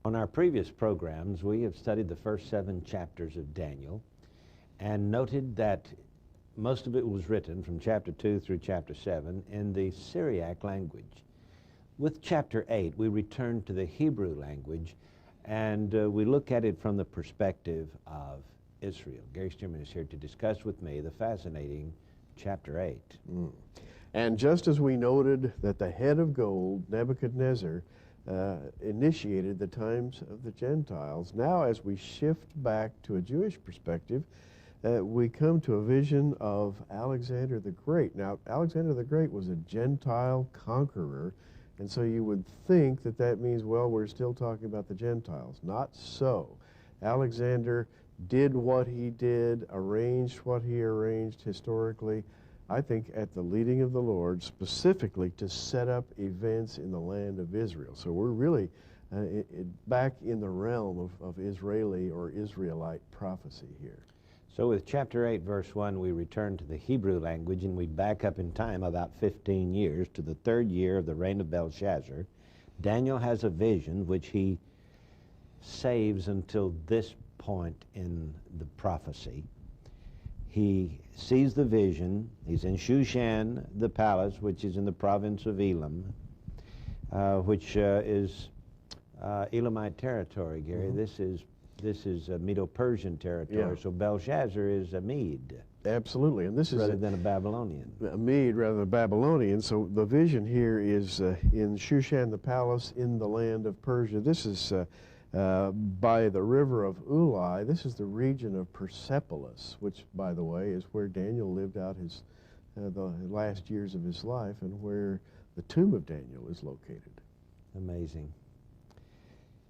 On our previous programs, we have studied the first 7 chapters of Daniel and noted that most of it was written from chapter 2 through chapter 7 in the Syriac language. With chapter 8, we return to the Hebrew language and we look at it from the perspective of Israel. Gary Stearman is here to discuss with me the fascinating chapter 8. And just as we noted that the head of gold, Nebuchadnezzar, initiated the times of the Gentiles, now as we shift back to a Jewish perspective, we come to a vision of Alexander the Great. Now, Alexander the Great was a Gentile conqueror, and so you would think that that means, well, we're still talking about the Gentiles. Not so. Alexander did what he did, arranged what he arranged historically, I think at the leading of the Lord, specifically to set up events in the land of Israel. So we're really back in the realm of Israeli or Israelite prophecy here. So with chapter 8, verse 1, we return to the Hebrew language and we back up in time about 15 years to the 3rd year of the reign of Belshazzar. Daniel has a vision which he saves until this point in the prophecy. He sees the vision. He's in Shushan, the palace, which is in the province of Elam, which is Elamite territory, Gary. Mm-hmm. This is Medo-Persian territory, yeah. So Belshazzar is a Mede. Absolutely, and this is rather than a Babylonian. A Mede rather than a Babylonian. So the vision here is in Shushan, the palace in the land of Persia. This is by the river of Ulai. This is the region of Persepolis, which, by the way, is where Daniel lived out his the last years of his life, and where the tomb of Daniel is located. Amazing.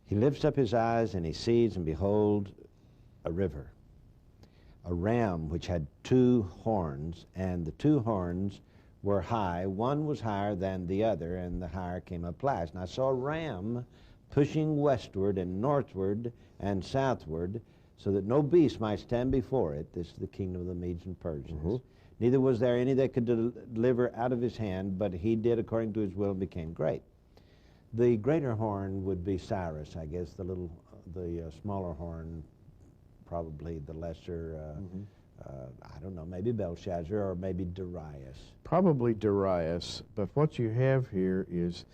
He lifts up his eyes and he sees, and behold, a river, a ram which had 2 horns, and the 2 horns were high. One was higher than the other, and the higher came up last. And I saw a ram pushing westward and northward and southward, so that no beast might stand before it. This is the kingdom of the Medes and Persians. Mm-hmm. Neither was there any that could deliver out of his hand, but he did according to his will and became great. The greater horn would be Cyrus, I guess. The smaller horn, probably the lesser. I don't know, maybe Belshazzar or maybe Darius. Probably Darius, but what you have here is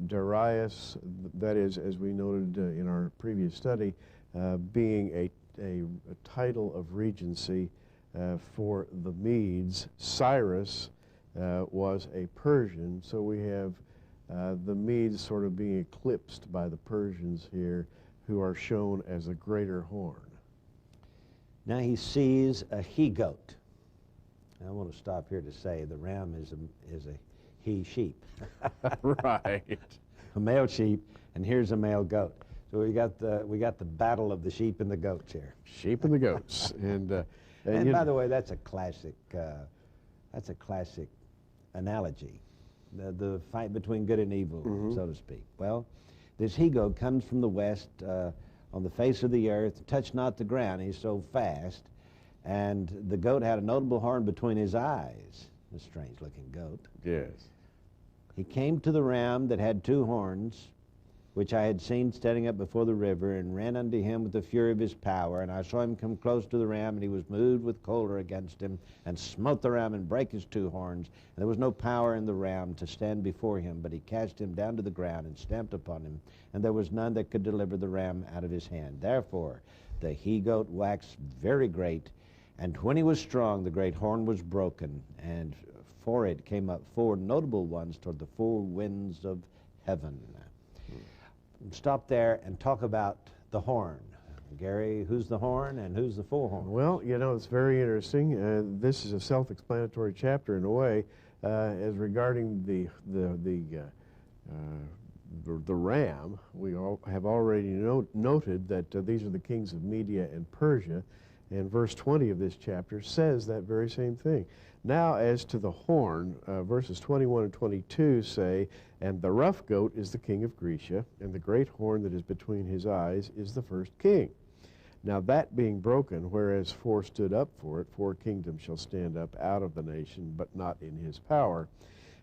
Darius, that is, as we noted in our previous study, being a title of regency for the Medes. Cyrus was a Persian, so we have the Medes sort of being eclipsed by the Persians here, who are shown as a greater horn. Now he sees a he-goat. I want to stop here to say the ram is a he-sheep. Right. A male sheep, and here's a male goat. So we got the battle of the sheep and the goats here. Sheep and the goats. and by the way, that's a classic analogy. The fight between good and evil, mm-hmm. so to speak. Well, this he-goat comes from the west on the face of the earth, touch not the ground. He's so fast. And the goat had a notable horn between his eyes. A strange-looking goat. Yes. He came to the ram that had 2 horns, which I had seen standing up before the river, and ran unto him with the fury of his power. And I saw him come close to the ram, and he was moved with choler against him, and smote the ram and brake his 2 horns. And there was no power in the ram to stand before him, but he cast him down to the ground and stamped upon him, and there was none that could deliver the ram out of his hand. Therefore the he-goat waxed very great, and when he was strong, the great horn was broken, and for it came up 4 notable ones toward the 4 winds of heaven. Stop there and talk about the horn. Gary, who's the horn and who's the 4 horns? Well, you know, it's very interesting. This is a self-explanatory chapter in a way, as regarding the ram. We have already noted that these are the kings of Media and Persia, and verse 20 of this chapter says that very same thing. Now, as to the horn, verses 21 and 22 say, and the rough goat is the king of Grecia, and the great horn that is between his eyes is the first king. Now that being broken, whereas 4 stood up for it, 4 kingdoms shall stand up out of the nation, but not in his power.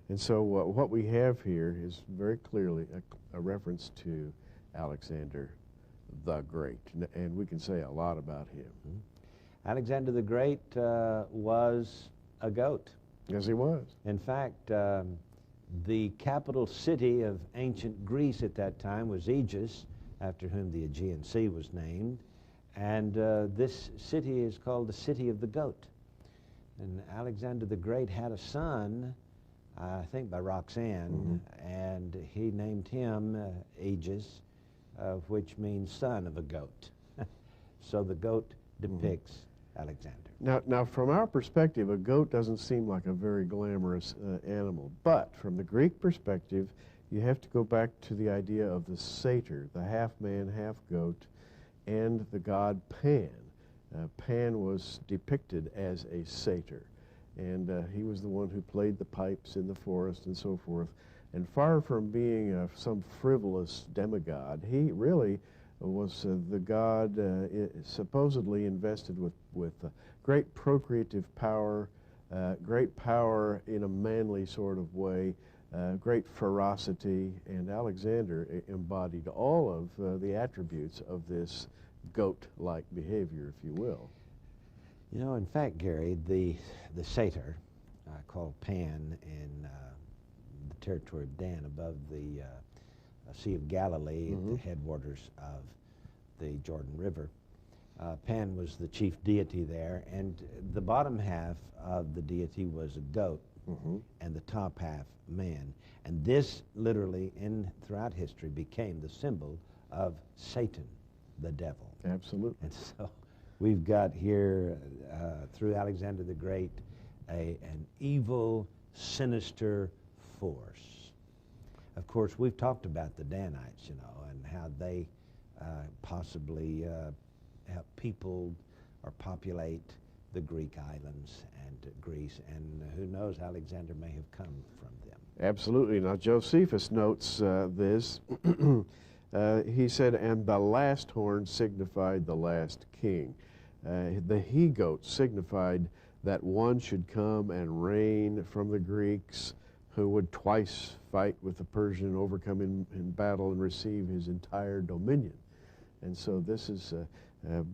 And so what we have here is very clearly a reference to Alexander the Great? And we can say a lot about him. Alexander the Great was a goat. Yes, he was. In fact, the capital city of ancient Greece at that time was Aegis, after whom the Aegean Sea was named. And this city is called the City of the Goat. And Alexander the Great had a son, I think by Roxanne, and he named him Aegis, which means son of a goat. So the goat depicts Alexander. Now, from our perspective, a goat doesn't seem like a very glamorous animal. But from the Greek perspective, you have to go back to the idea of the satyr, the half-man, half-goat, and the god Pan. Pan was depicted as a satyr, and he was the one who played the pipes in the forest and so forth. And far from being some frivolous demigod, he really was the god supposedly invested with great procreative power, great power in a manly sort of way, great ferocity, and Alexander embodied all of the attributes of this goat-like behavior, if you will. You know, in fact, Gary, the satyr, called Pan in the territory of Dan, above the Sea of Galilee, at the headwaters of the Jordan River, Pan was the chief deity there, and the bottom half of the deity was a goat, and the top half man. And this literally, throughout history, became the symbol of Satan, the devil. Absolutely. And so we've got here, through Alexander the Great, an evil, sinister force. Of course, we've talked about the Danites, you know, and how they possibly help people or populate the Greek islands and Greece, and who knows, Alexander may have come from them. Absolutely. Now, Josephus notes this. He said, and the last horn signified the last king. The he-goat signified that one should come and reign from the Greeks, who would twice fight with the Persian, overcome in battle, and receive his entire dominion. And so this is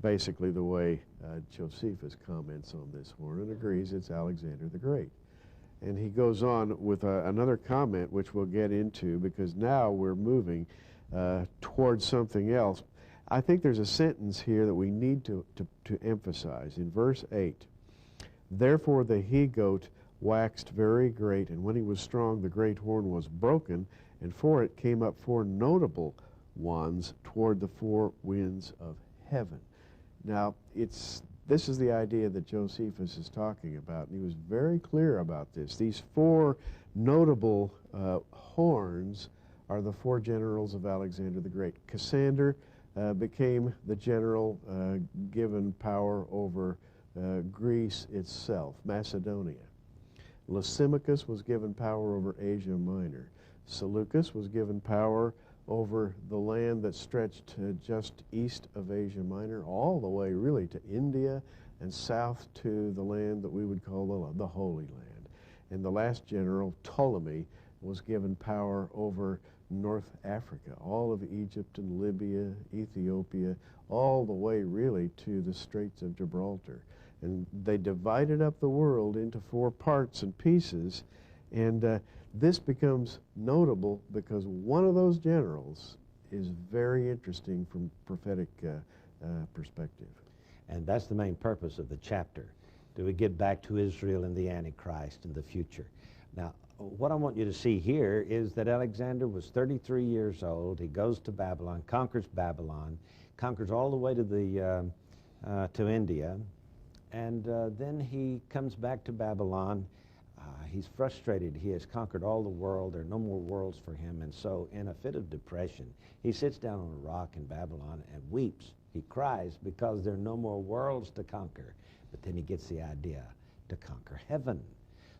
basically the way Josephus comments on this horn and agrees it's Alexander the Great. And he goes on with another comment, which we'll get into, because now we're moving towards something else. I think there's a sentence here that we need to emphasize. In verse 8, therefore the he-goat waxed very great, and when he was strong, the great horn was broken, and for it came up four notable ones toward the four winds of heaven. Now, this is the idea that Josephus is talking about, and he was very clear about this. These four notable horns are the four generals of Alexander the Great. Cassander became the general given power over Greece itself, Macedonia. Lysimachus was given power over Asia Minor. Seleucus was given power over the land that stretched just east of Asia Minor, all the way really to India and south to the land that we would call the Holy Land. And the last general, Ptolemy, was given power over North Africa, all of Egypt and Libya, Ethiopia, all the way really to the Straits of Gibraltar. And they divided up the world into four parts and pieces, and this becomes notable because one of those generals is very interesting from prophetic perspective. And that's the main purpose of the chapter. Do we get back to Israel and the Antichrist in the future? Now, what I want you to see here is that Alexander was 33 years old. He goes to Babylon, conquers all the way to India, and then he comes back to Babylon. He's frustrated. He has conquered all the world. There are no more worlds for him. And so in a fit of depression, he sits down on a rock in Babylon and weeps. He cries because there are no more worlds to conquer. But then he gets the idea to conquer heaven.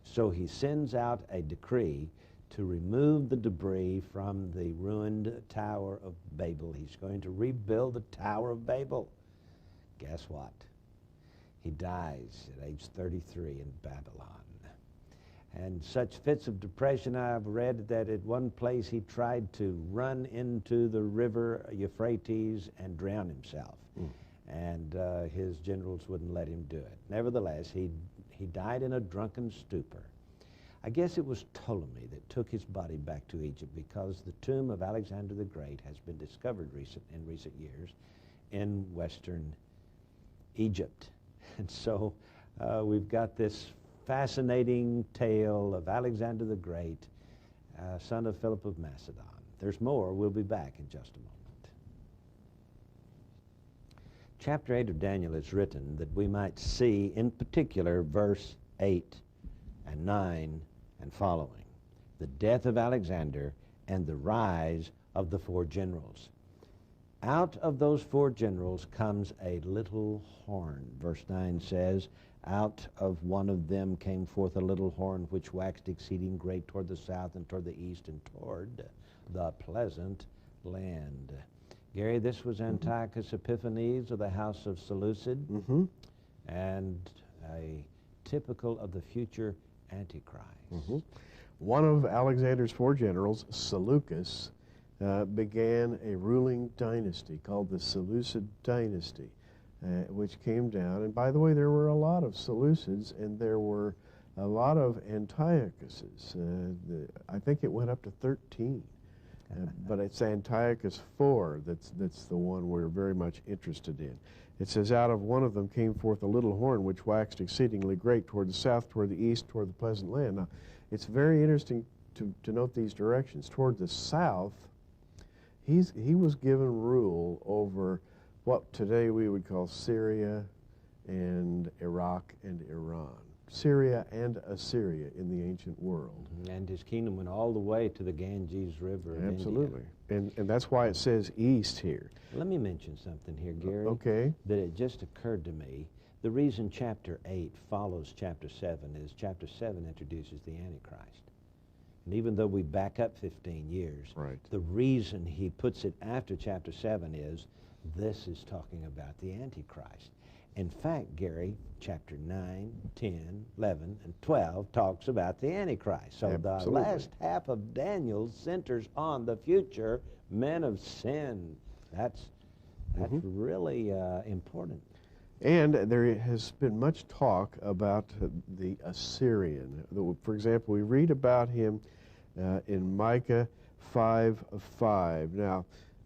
So he sends out a decree to remove the debris from the ruined Tower of Babel. He's going to rebuild the Tower of Babel. Guess what? He dies at age 33 in Babylon. And such fits of depression I've read that at one place he tried to run into the river Euphrates and drown himself. And his generals wouldn't let him do it. Nevertheless, he died in a drunken stupor. I guess it was Ptolemy that took his body back to Egypt, because the tomb of Alexander the Great has been discovered in recent years in western Egypt. And so we've got this fascinating tale of Alexander the Great, son of Philip of Macedon. There's more. We'll be back in just a moment. Chapter 8 of Daniel is written that we might see, in particular, verse 8 and 9 and following, the death of Alexander and the rise of the 4 generals. Out of those 4 generals comes a little horn. Verse 9 says, out of one of them came forth a little horn, which waxed exceeding great toward the south and toward the east and toward the pleasant land. Gary, this was Antiochus Epiphanes of the house of Seleucid, and a typical of the future Antichrist. One of Alexander's 4 generals, Seleucus, began a ruling dynasty called the Seleucid dynasty, which came down. And by the way, there were a lot of Seleucids, and there were a lot of Antiochuses. I think it went up to 13. But it's Antiochus IV that's the one we're very much interested in. It says, out of one of them came forth a little horn, which waxed exceedingly great toward the south, toward the east, toward the pleasant land. Now, it's very interesting to note these directions. Toward the south, he was given rule over what today we would call Syria and Iraq and Iran. Syria and Assyria in the ancient world. And his kingdom went all the way to the Ganges River of Absolutely. India. And that's why it says east here. Let me mention something here, Gary. Okay. That it just occurred to me. The reason chapter 8 follows chapter 7 is chapter 7 introduces the Antichrist. And even though we back up 15 years, the reason he puts it after chapter 7 is this is talking about the Antichrist. In fact, Gary, chapter 9, 10, 11, and 12 talks about the Antichrist. So the last half of Daniel centers on the future men of sin. That's really important. And there has been much talk about the Assyrian. For example, we read about him in Micah 5:5. Now,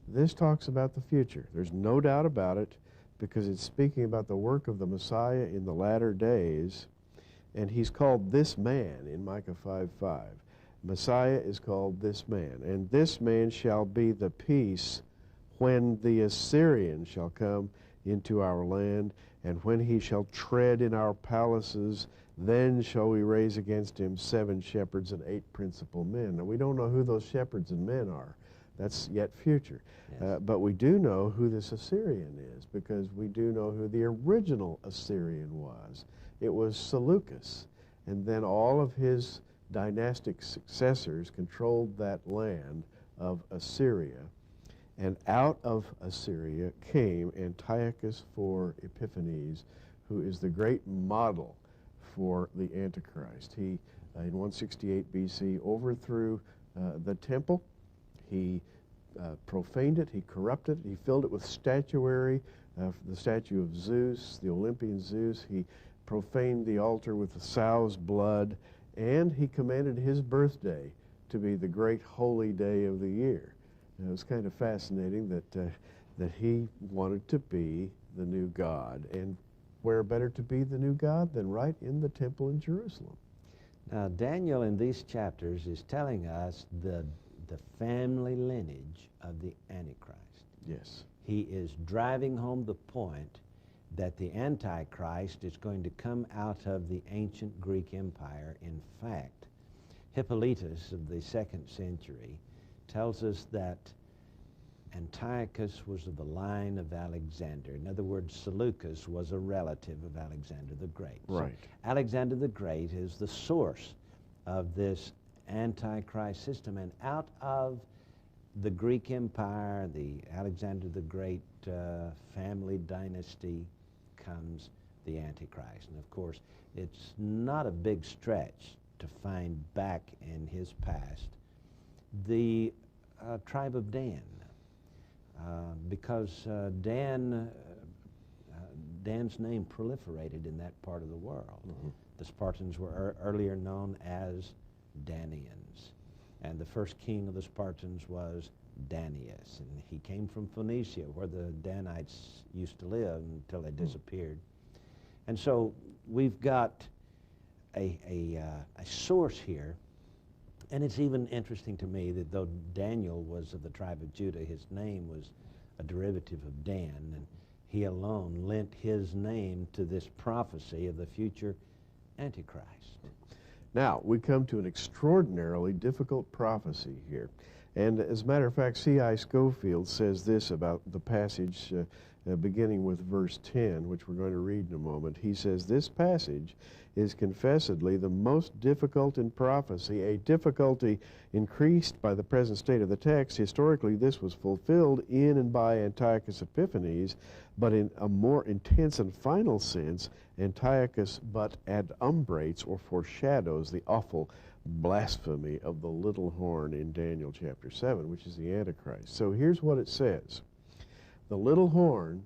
this talks about the future. There's no doubt about it, because it's speaking about the work of the Messiah in the latter days, and he's called this man in Micah 5:5. Messiah is called this man, and this man shall be the peace when the Assyrian shall come into our land, and when he shall tread in our palaces, then shall we raise against him 7 shepherds and 8 principal men. Now, we don't know who those shepherds and men are. That's yet future. Yes. But we do know who this Assyrian is, because we do know who the original Assyrian was. It was Seleucus. And then all of his dynastic successors controlled that land of Assyria. And out of Assyria came Antiochus IV Epiphanes, who is the great model for the Antichrist. He, in 168 BC, overthrew the temple. He profaned it, he corrupted it, he filled it with statuary, the statue of Zeus, the Olympian Zeus. He profaned the altar with the sow's blood, and he commanded his birthday to be the great holy day of the year. And it was kind of fascinating that he wanted to be the new God. And where better to be the new God than right in the temple in Jerusalem? Now, Daniel in these chapters is telling us the family lineage of the Antichrist. Yes. He is driving home the point that the Antichrist is going to come out of the ancient Greek Empire. In fact, Hippolytus of the 2nd century tells us that Antiochus was of the line of Alexander. In other words, Seleucus was a relative of Alexander the Great. Right. So Alexander the Great is the source of this Antichrist system, and out of the Greek Empire, the Alexander the Great family dynasty, comes the Antichrist. And of course, it's not a big stretch to find back in his past the tribe of Dan, because Dan's name proliferated in that part of the world. Mm-hmm. The Spartans were earlier known as Danians, and the first king of the Spartans was Danius, and he came from Phoenicia, where the Danites used to live until they disappeared. And so we've got a source here, and it's even interesting to me that though Daniel was of the tribe of Judah, his name was a derivative of Dan, and he alone lent his name to this prophecy of the future Antichrist. Now, we come to an extraordinarily difficult prophecy here. And as a matter of fact, C.I. Scofield says this about the passage beginning with verse 10, which we're going to read in a moment. He says, "This passage is confessedly the most difficult in prophecy, a difficulty increased by the present state of the text. Historically, this was fulfilled in and by Antiochus Epiphanes, but in a more intense and final sense, Antiochus but adumbrates or foreshadows the awful blasphemy of the little horn in Daniel chapter 7, which is the Antichrist." So here's what it says. The little horn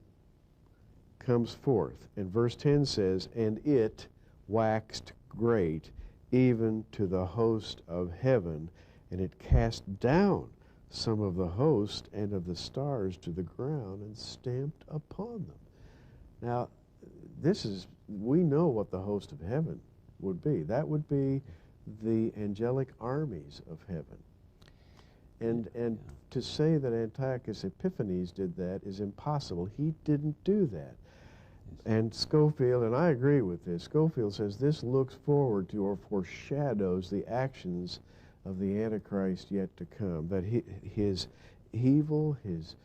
comes forth, and verse 10 says, "And it waxed great, even to the host of heaven, and it cast down some of the host and of the stars to the ground, and stamped upon them." Now, we know what the host of heaven would be. That would be the angelic armies of heaven. And to say that Antiochus Epiphanes did that is impossible. He didn't do that. And Scofield, and I agree with this, Scofield says this looks forward to or foreshadows the actions of the Antichrist yet to come, that his evil, his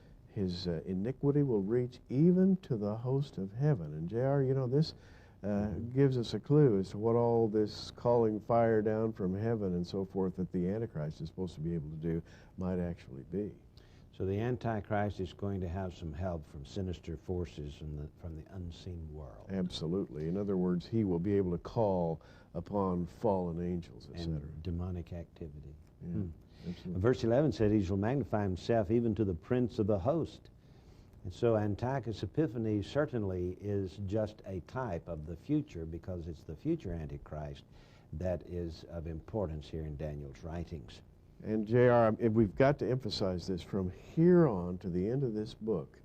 iniquity will reach even to the host of heaven. And J.R., you know, this gives us a clue as to what all this calling fire down from heaven and so forth that the Antichrist is supposed to be able to do might actually be. So the Antichrist is going to have some help from sinister forces from the unseen world. Absolutely. In other words, he will be able to call upon fallen angels, etc. And demonic activity. Yeah, absolutely. Verse 11 said he shall magnify himself even to the prince of the host. And so Antiochus Epiphanes certainly is just a type of the future, because it's the future Antichrist that is of importance here in Daniel's writings. And J.R., we've got to emphasize this from here on to the end of this book.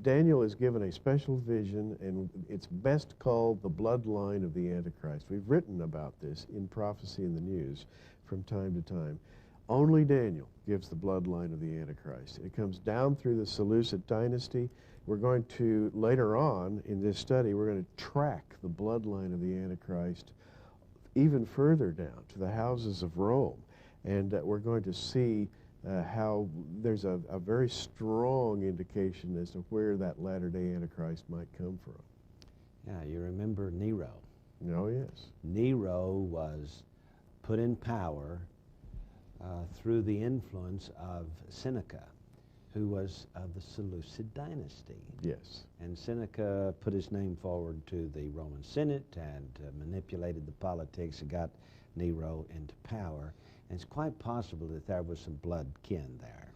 Daniel is given a special vision, and it's best called the bloodline of the Antichrist. We've written about this in Prophecy in the News from time to time. Only Daniel gives the bloodline of the Antichrist. It comes down through the Seleucid dynasty. We're going to, later on in this study, we're going to track the bloodline of the Antichrist even further down to the houses of Rome. And we're going to see how there's a very strong indication as to where that latter-day Antichrist might come from. Yeah, you remember Nero. Oh, yes. Nero was put in power through the influence of Seneca, who was of the Seleucid dynasty. Yes. And Seneca put his name forward to the Roman Senate and manipulated the politics and got Nero into power. And it's quite possible that there was some blood kin there.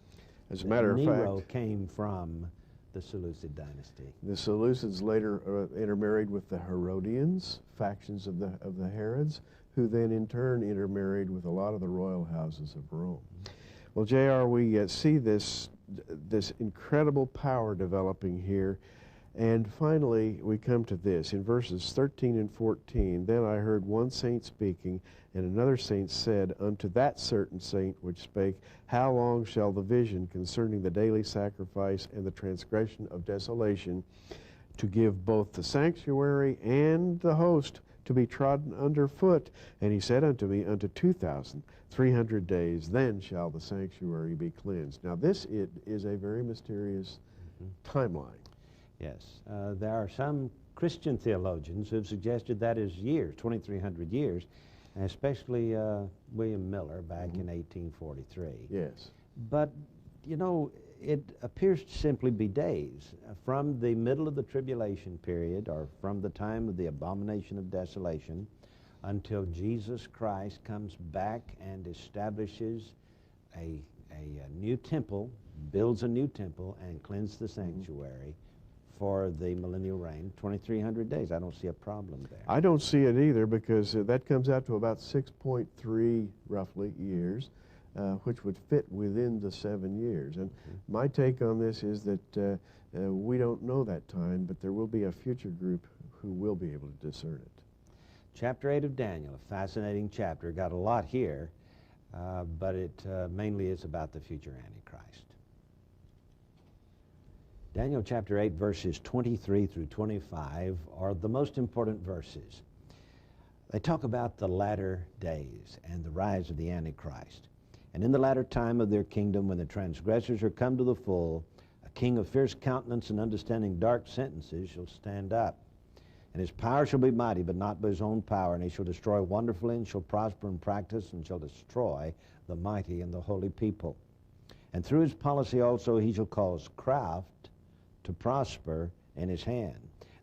As a matter of fact, Nero came from the Seleucid dynasty. The Seleucids later intermarried with the Herodians, factions of the Herods, who then in turn intermarried with a lot of the royal houses of Rome. Well, J.R., we see this incredible power developing here. And finally, we come to this. In verses 13 and 14, "Then I heard one saint speaking, and another saint said unto that certain saint which spake, How long shall the vision concerning the daily sacrifice and the transgression of desolation, to give both the sanctuary and the host to be trodden under foot? And he said unto me, Unto 2,300 days, then shall the sanctuary be cleansed." Now this is a very mysterious timeline. Yes, there are some Christian theologians who have suggested that is years, 2,300 years, especially William Miller back in 1843. Yes. But, you know, it appears to simply be days from the middle of the tribulation period, or from the time of the abomination of desolation, until Jesus Christ comes back and establishes a new temple, builds a new temple, and cleanses the sanctuary for the millennial reign, 2,300 days. I don't see a problem there. I don't see it either, because that comes out to about 6.3 roughly years, which would fit within the 7 years. And my take on this is that we don't know that time, but there will be a future group who will be able to discern it. Chapter 8 of Daniel, a fascinating chapter. Got a lot here, but it mainly is about the future Antichrist. Daniel chapter 8, verses 23 through 25 are the most important verses. They talk about the latter days and the rise of the Antichrist. And in the latter time of their kingdom, when the transgressors are come to the full, a king of fierce countenance and understanding dark sentences shall stand up. And his power shall be mighty, but not by his own power. And he shall destroy wonderfully, and shall prosper in practice, and shall destroy the mighty and the holy people. And through his policy also he shall cause craft to prosper in his hand.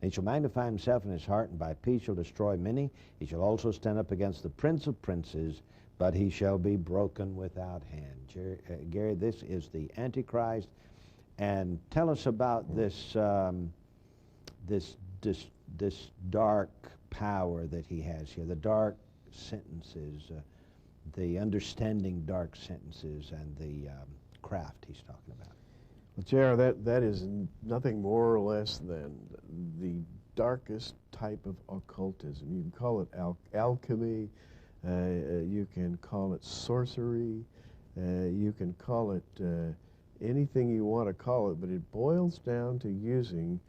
And he shall magnify himself in his heart, and by peace shall destroy many. He shall also stand up against the prince of princes, but he shall be broken without hand. Gary, this is the Antichrist. And tell us about this dark power that he has here, the dark sentences, the understanding dark sentences, and the craft he's talking about. Well, J.R., that is nothing more or less than the darkest type of occultism. You can call it alchemy, you can call it sorcery, you can call it anything you want to call it, but it boils down to using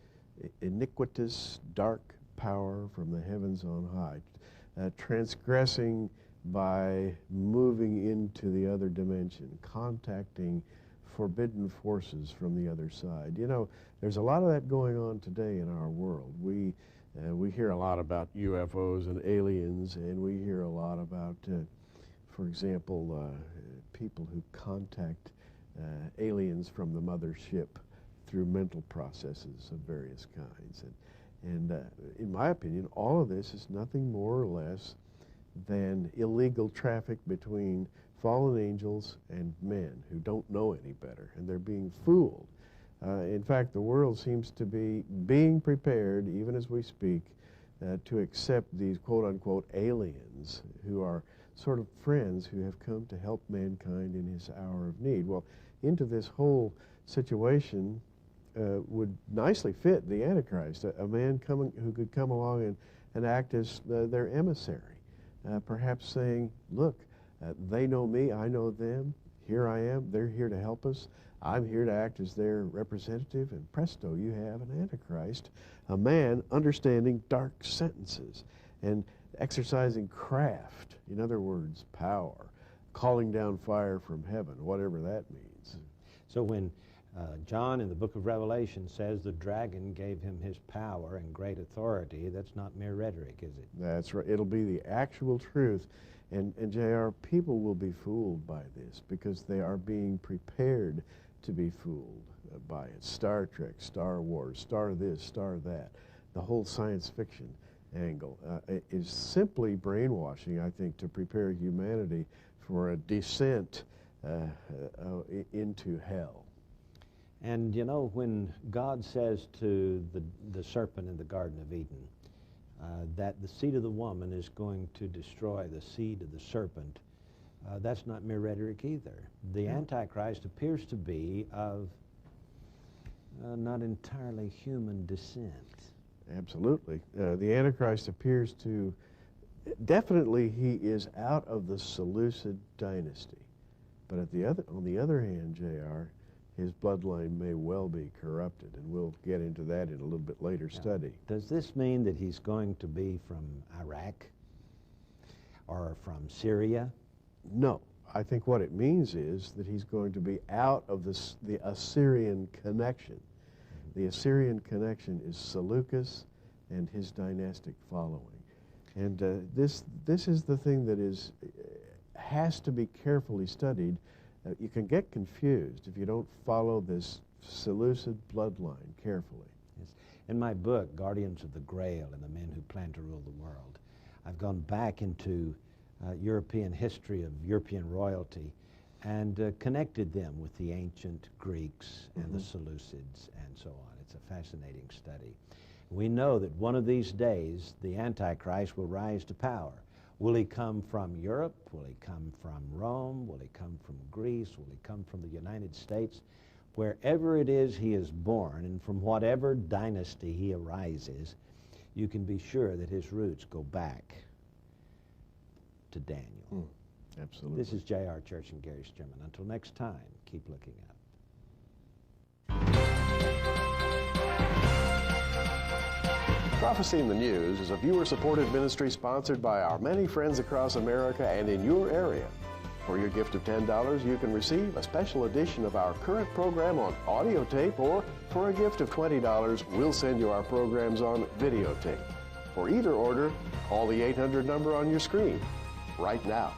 iniquitous dark power from the heavens on high, transgressing by moving into the other dimension, contacting forbidden forces from the other side. You know, there's a lot of that going on today in our world. We hear a lot about UFOs and aliens, and we hear a lot about, for example, people who contact aliens from the mothership through mental processes of various kinds. And in my opinion, all of this is nothing more or less than illegal traffic between fallen angels and men who don't know any better, and they're being fooled. In fact, the world seems to be being prepared, even as we speak, to accept these quote-unquote aliens who are sort of friends who have come to help mankind in his hour of need. Well, into this whole situation would nicely fit the Antichrist, a man who could come along and act as their emissary, perhaps saying, look, they know me, I know them, here I am, they're here to help us, I'm here to act as their representative, and presto, you have an Antichrist, a man understanding dark sentences and exercising craft, in other words, power, calling down fire from heaven, whatever that means. So when John in the book of Revelation says the dragon gave him his power and great authority, that's not mere rhetoric, is it? That's right. It'll be the actual truth. And J.R., people will be fooled by this because they are being prepared to be fooled by it. Star Trek, Star Wars, Star this, Star that. The whole science fiction angle is simply brainwashing, I think, to prepare humanity for a descent into hell. And you know, when God says to the serpent in the Garden of Eden that the seed of the woman is going to destroy the seed of the serpent, that's not mere rhetoric either. The Antichrist appears to be of not entirely human descent. Absolutely. The Antichrist appears to, definitely he is out of the Seleucid dynasty. But on the other hand, J.R., his bloodline may well be corrupted, and we'll get into that in a little bit later study. Does this mean that he's going to be from Iraq or from Syria? No. I think what it means is that he's going to be out of the Assyrian connection. The Assyrian connection is Seleucus and his dynastic following. And this is the thing that has to be carefully studied. You can get confused if you don't follow this Seleucid bloodline carefully. Yes. In my book, Guardians of the Grail and the Men Who Plan to Rule the World, I've gone back into European history of European royalty and connected them with the ancient Greeks and the Seleucids and so on. It's a fascinating study. We know that one of these days the Antichrist will rise to power. Will he come from Europe? Will he come from Rome? Will he come from Greece? Will he come from the United States? Wherever it is he is born, and from whatever dynasty he arises, you can be sure that his roots go back to Daniel. Absolutely. This is J.R. Church and Gary Stearman. Until next time, keep looking up. Prophecy in the News is a viewer-supported ministry sponsored by our many friends across America and in your area. For your gift of $10, you can receive a special edition of our current program on audio tape, or for a gift of $20, we'll send you our programs on videotape. For either order, call the 800 number on your screen right now.